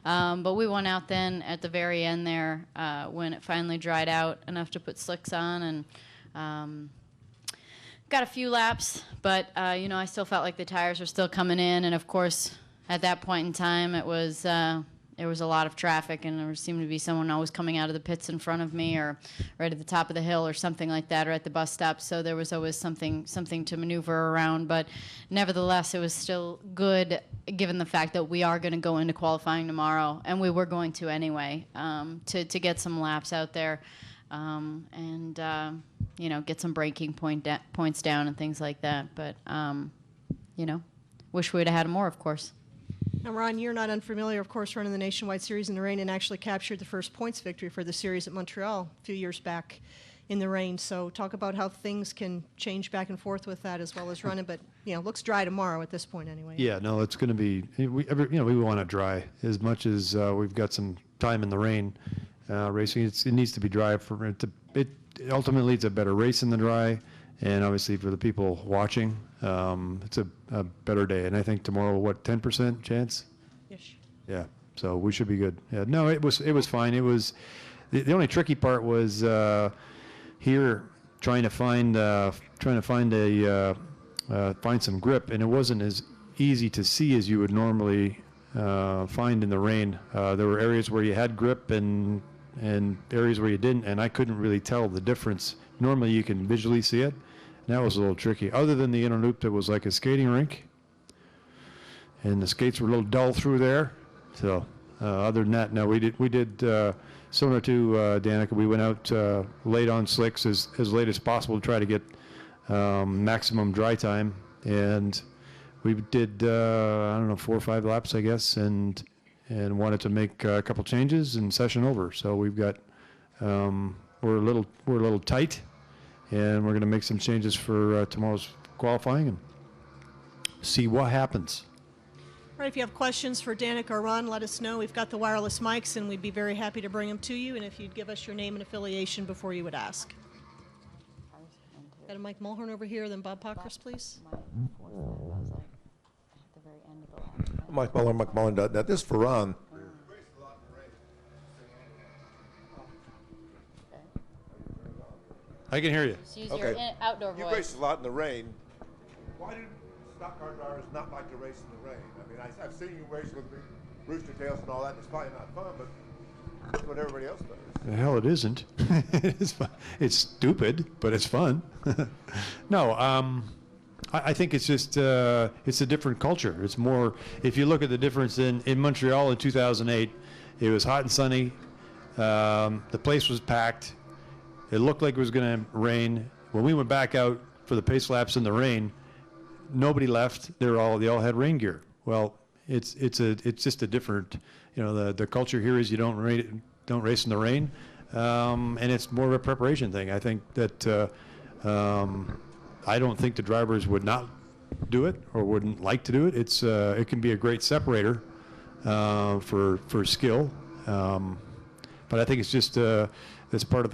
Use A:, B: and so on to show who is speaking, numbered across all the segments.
A: But we went out then at the very end there when it finally dried out enough to put slicks on, and got a few laps, but I still felt like the tires were still coming in, and of course at that point in time it was there was a lot of traffic, and there seemed to be someone always coming out of the pits in front of me, or right at the top of the hill or something like that, or at the bus stop. So there was always something to maneuver around. But nevertheless, it was still good, given the fact that we are going to go into qualifying tomorrow, and we were going to anyway, to get some laps out there, and get some braking points down and things like that. But wish we'd have had more, of course.
B: Now, Ron, you're not unfamiliar, of course, running the Nationwide Series in the rain, and actually captured the first points victory for the series at Montreal a few years back in the rain. So talk about how things can change back and forth with that as well as running. But, looks dry tomorrow at this point anyway.
C: Yeah, no, it's going to be, we want it dry as much as we've got some time in the rain racing. It needs to be dry for it to, ultimately it's a better race in the dry. And obviously for the people watching, it's a better day. And I think tomorrow, 10% chance?
B: Ish.
C: Yeah, so we should be good. Yeah, no, it was fine. It was the only tricky part was here trying to find some grip, and it wasn't as easy to see as you would normally find in the rain. There were areas where you had grip and areas where you didn't, and I couldn't really tell the difference. Normally you can visually see it. And that was a little tricky. Other than the inner loop that was like a skating rink, and the skates were a little dull through there. So other than that, no, we did similar to Danica. We went out late on slicks as late as possible to try to get maximum dry time, and we did 4 or 5 laps, I guess, and wanted to make a couple changes and session over. So we've got we're a little tight, and we're going to make some changes for tomorrow's qualifying and see what happens.
B: All right, if you have questions for Danica or Ron, let us know. We've got the wireless mics, and we'd be very happy to bring them to you. And if you'd give us your name and affiliation before you would ask. Got a Mike Mulhern over here, then Bob Pockris, please.
D: Mike Mulhern, McMullen.net. This is for Ron.
C: I can hear you.
A: Just use your outdoor voice.
D: You race a lot in the rain. Why do stock car drivers not like to race in the rain? I mean, I've seen you race with rooster tails and all that, and it's probably not fun, but that's what everybody else does.
C: The hell it isn't. It's fun. It's stupid, but it's fun. No, I think it's just it's a different culture. It's more, if you look at the difference in Montreal in 2008, it was hot and sunny. The place was packed. It looked like it was going to rain. When we went back out for the pace laps in the rain, nobody left. They all had rain gear. Well, it's just a different, the culture here is you don't race in the rain, and it's more of a preparation thing. I think that I don't think the drivers would not do it or wouldn't like to do it. It can be a great separator for skill, but I think it's just it's part of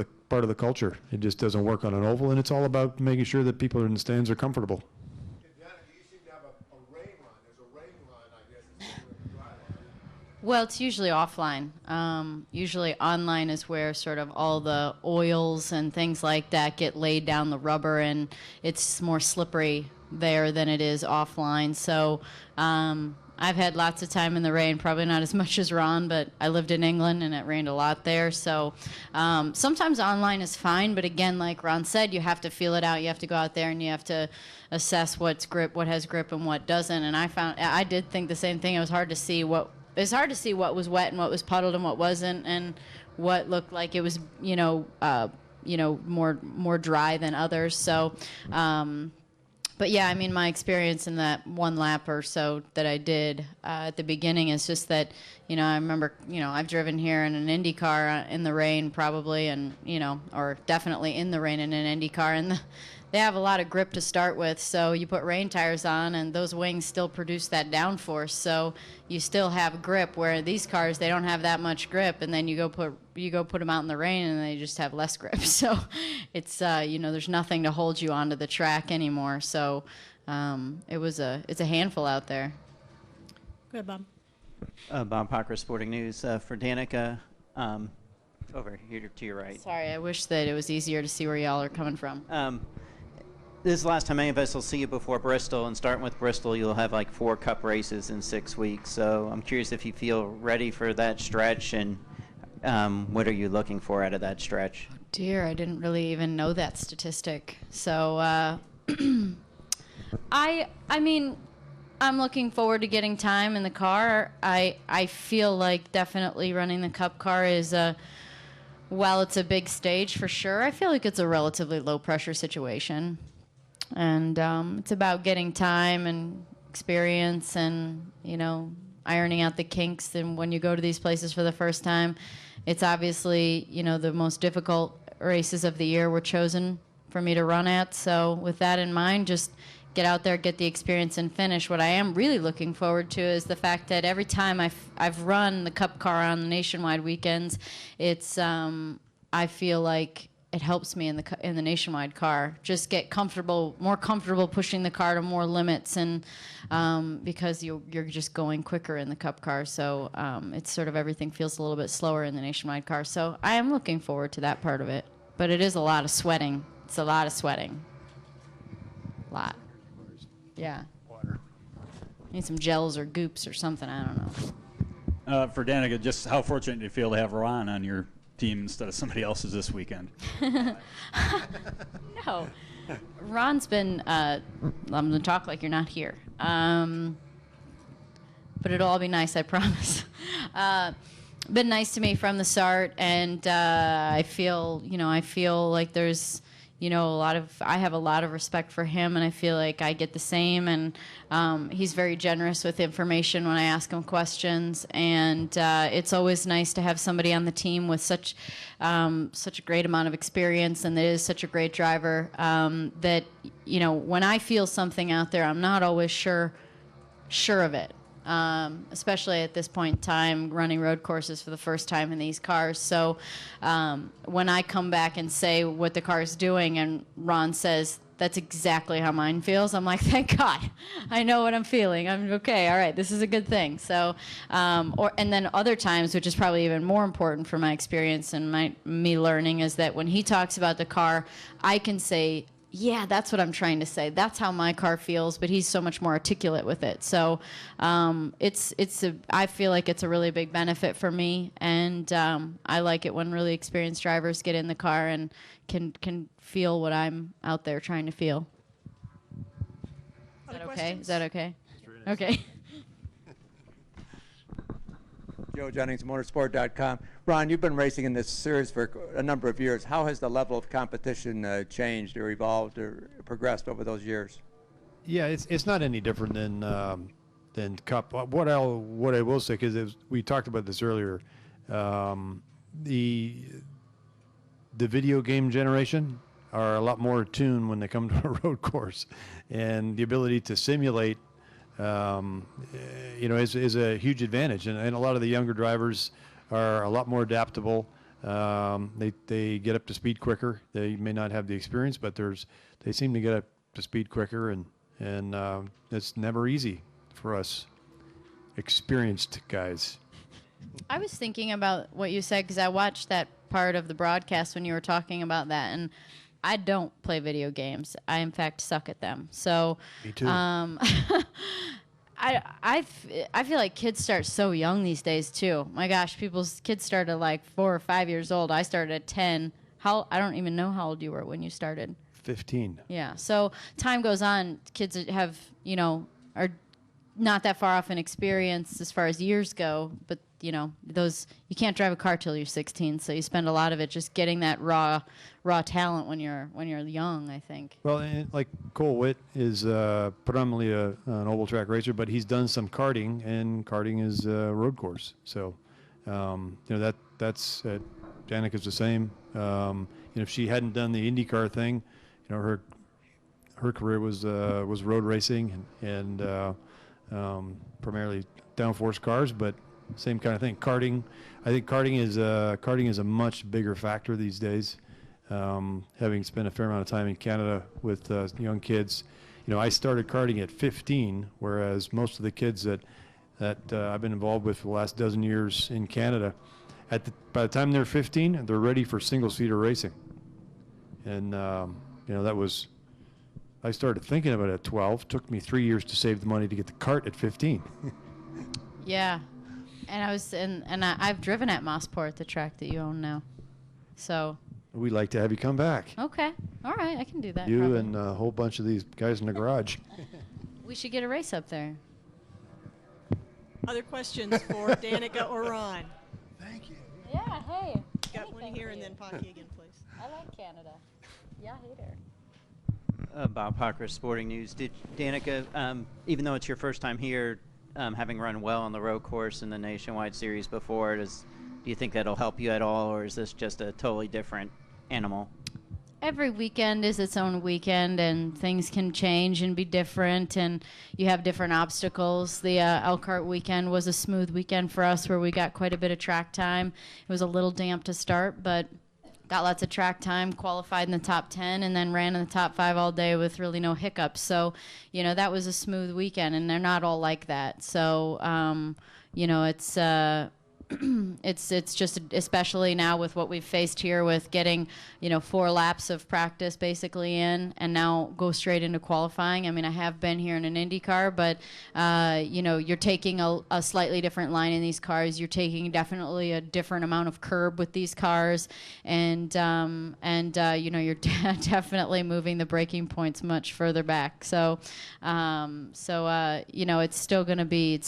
C: the culture. It just doesn't work on an oval, and it's all about making sure that people in the stands are comfortable.
D: Danica, you seem to have a rain line. There's a rain line, I guess, instead of a dry line.
A: Well, it's usually offline. Usually online is where sort of all the oils and things like that get laid down the rubber, and it's more slippery there than it is offline. So I've had lots of time in the rain, probably not as much as Ron, but I lived in England and it rained a lot there. So sometimes online is fine, but again, like Ron said, you have to feel it out. You have to go out there and you have to assess what's grip, what has grip and what doesn't. And I did think the same thing. It was hard to see what was wet and what was puddled and what wasn't, and what looked like it was, more dry than others. So, but yeah, I mean, my experience in that one lap or so that I did at the beginning is just that, I remember, I've driven here in an Indy car in the rain probably, and, or definitely in the rain in an Indy car, and they have a lot of grip to start with, so you put rain tires on, and those wings still produce that downforce, so you still have grip, where these cars, they don't have that much grip, and then you go put them out in the rain, and they just have less grip. So it's, there's nothing to hold you onto the track anymore, so it's a handful out there.
B: Go ahead, Bob.
E: Bob Parker, Sporting News. For Danica, over here to your right.
A: Sorry, I wish that it was easier to see where y'all are coming from.
E: This is the last time any of us will see you before Bristol, and starting with Bristol, you'll have like 4 Cup races in 6 weeks. So I'm curious if you feel ready for that stretch, and what are you looking for out of that stretch?
A: Dear, I didn't really even know that statistic. So, I mean, I'm looking forward to getting time in the car. I feel like definitely running the Cup car is while it's a big stage for sure, I feel like it's a relatively low pressure situation. And it's about getting time and experience and, you know, ironing out the kinks. And when you go to these places for the first time, it's obviously, you know, the most difficult races of the year were chosen for me to run at. So with that in mind, just get out there, get the experience, and finish. What I am really looking forward to is the fact that every time I've run the Cup car on the nationwide weekends, it's I feel like it helps me in the nationwide car just get more comfortable pushing the car to more limits, and because you're just going quicker in the Cup car, so it's sort of everything feels a little bit slower in the nationwide car. So I am looking forward to that part of it, but it is a lot of sweating. It's a lot of sweating. A lot. Yeah.
C: Water.
A: Need some gels or goops or something. I don't know.
F: For Danica, just how fortunate do you feel to have Ron on your team instead of somebody else's this weekend?
A: No. Ron's been, I'm going to talk like you're not here. But it'll all be nice, I promise. Been nice to me from the start, and I feel like there's, you know, I have a lot of respect for him, and I feel like I get the same, and he's very generous with information when I ask him questions, and it's always nice to have somebody on the team with such a great amount of experience, and that is such a great driver, that, you know, when I feel something out there, I'm not always sure of it. Especially at this point in time, running road courses for the first time in these cars. So when I come back and say what the car is doing, and Ron says, that's exactly how mine feels, I'm like, thank God, I know what I'm feeling. I'm okay, all right, this is a good thing. So, and then other times, which is probably even more important for my experience and me learning, is that when he talks about the car, I can say, yeah, that's what I'm trying to say. That's how my car feels, but he's so much more articulate with it. So I feel like it's a really big benefit for me, and I like it when really experienced drivers get in the car and can feel what I'm out there trying to feel. Is that okay? Is that okay? Okay.
G: Joe Jennings, motorsport.com. Ron, you've been racing in this series for a number of years. How has the level of competition changed or evolved or progressed over those years?
C: Yeah, it's not any different than Cup. What I will say, because we talked about this earlier, the video game generation are a lot more attuned when they come to a road course, and the ability to simulate is a huge advantage, and a lot of the younger drivers are a lot more adaptable. They get up to speed quicker. They may not have the experience, but they seem to get up to speed quicker, and it's never easy for us experienced guys.
A: I was thinking about what you said, because I watched that part of the broadcast when you were talking about that, and I don't play video games. I, in fact, suck at them. So,
C: me too.
A: I feel like kids start so young these days too. My gosh, kids start at like 4 or 5 years old. I started at 10. I don't even know how old you were when you started.
C: 15.
A: Yeah. So time goes on. Kids have, are not that far off in experience as far as years go, but you can't drive a car till you're 16, so you spend a lot of it just getting that raw talent when you're young, I think.
C: Well, and like Cole Witt is predominantly an oval track racer, but he's done some karting, and karting is a road course. So, that's Danica's the same. If she hadn't done the IndyCar thing, her career was road racing and primarily downforce cars, but same kind of thing. Karting, I think karting is a much bigger factor these days. Having spent a fair amount of time in Canada with young kids, I started karting at 15, whereas most of the kids that that I've been involved with for the last dozen years in Canada. By the time they're 15, they're ready for single-seater racing. And, that was, I started thinking about it at 12. It took me 3 years to save the money to get the cart at 15.
A: Yeah. And I've driven at Mossport, the track that you own now. So.
C: We'd like to have you come back.
A: Okay. All right. I can do that.
C: You
A: probably.
C: and a whole bunch of these guys in the garage.
A: We should get a race up there.
B: Other questions for Danica or Ron?
D: Thank you.
A: Yeah, hey.
B: Got one here and then Pocky again, please.
A: I like Canada. Yeah, hey there.
E: Bob Hocker, Sporting News. Danica, even though it's your first time here, having run well on the road course in the Nationwide Series before, do you think that'll help you at all, or is this just a totally different animal?
A: Every weekend is its own weekend, and things can change and be different, and you have different obstacles. The Elkhart weekend was a smooth weekend for us where we got quite a bit of track time. It was a little damp to start, but got lots of track time, qualified in the top 10, and then ran in the top 5 all day with really no hiccups. So, that was a smooth weekend, and they're not all like that. So, it's just, especially now with what we've faced here with getting 4 laps of practice basically in and now go straight into qualifying. I mean, I have been here in an IndyCar, but you're taking a slightly different line in these cars. You're taking definitely a different amount of curb with these cars, and you're definitely moving the braking points much further back. So it's still going to be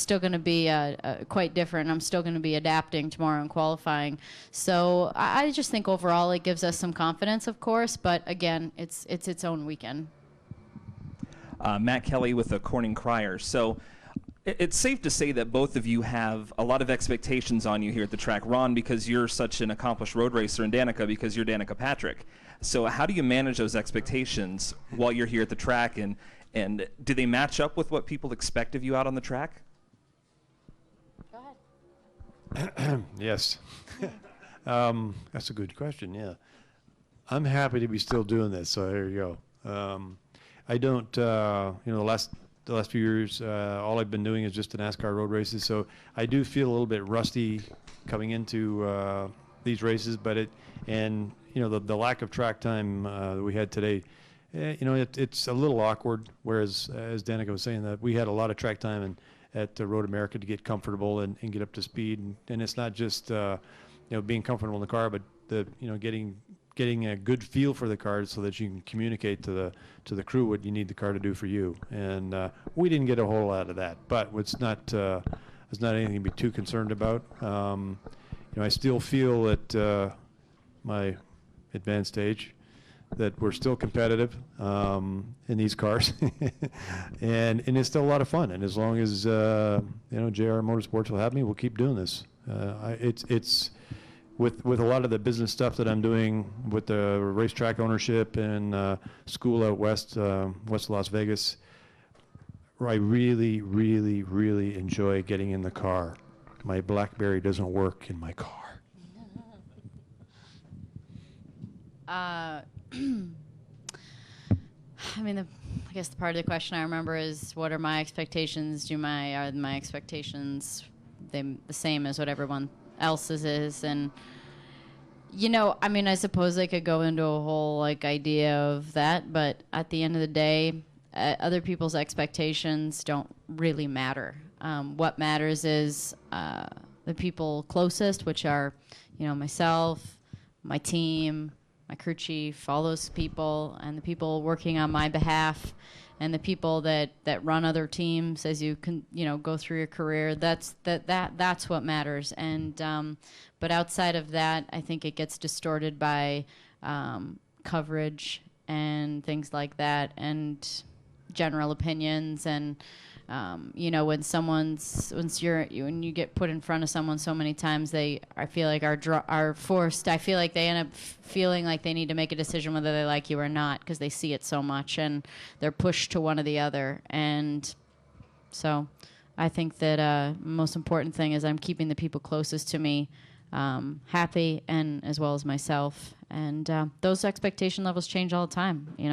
A: quite different. I'm still going to be adapting tomorrow in qualifying. So I just think overall it gives us some confidence, of course, but again, it's its own weekend.
H: Matt Kelly with the Corning Crier. So it's safe to say that both of you have a lot of expectations on you here at the track. Ron, because you're such an accomplished road racer, and Danica, because you're Danica Patrick. So how do you manage those expectations while you're here at the track, and do they match up with what people expect of you out on the track?
C: Yes. That's a good question, yeah. I'm happy to be still doing this, so there you go. I don't, the last few years, all I've been doing is just the NASCAR road races, so I do feel a little bit rusty coming into these races, but the lack of track time that we had today, it's a little awkward, whereas, as Danica was saying, that we had a lot of track time at Road America to get comfortable and get up to speed, and it's not just being comfortable in the car, but getting a good feel for the car so that you can communicate to the crew what you need the car to do for you. And we didn't get a whole lot of that, but it's not anything to be too concerned about. I still feel at my advanced age that we're still competitive in these cars, and it's still a lot of fun. And as long as JR Motorsports will have me, we'll keep doing this. It's with a lot of the business stuff that I'm doing with the racetrack ownership and school out west Las Vegas. I really, really, really enjoy getting in the car. My BlackBerry doesn't work in my car.
A: I guess the part of the question I remember is, what are my expectations? Are my expectations the same as what everyone else's is? And I suppose I could go into a whole idea of that, but at the end of the day, other people's expectations don't really matter. What matters is the people closest, which are myself, my team, my crew chief, all those people, and the people working on my behalf, and the people that run other teams as you can go through your career. That's what matters. And but outside of that, I think it gets distorted by coverage and things like that, and general opinions. And when you get put in front of someone so many times, I feel like are forced. I feel like they end up feeling like they need to make a decision whether they like you or not, because they see it so much and they're pushed to one or the other. And so I think that most important thing is I'm keeping the people closest to me happy, and as well as myself. And those expectation levels change all the time.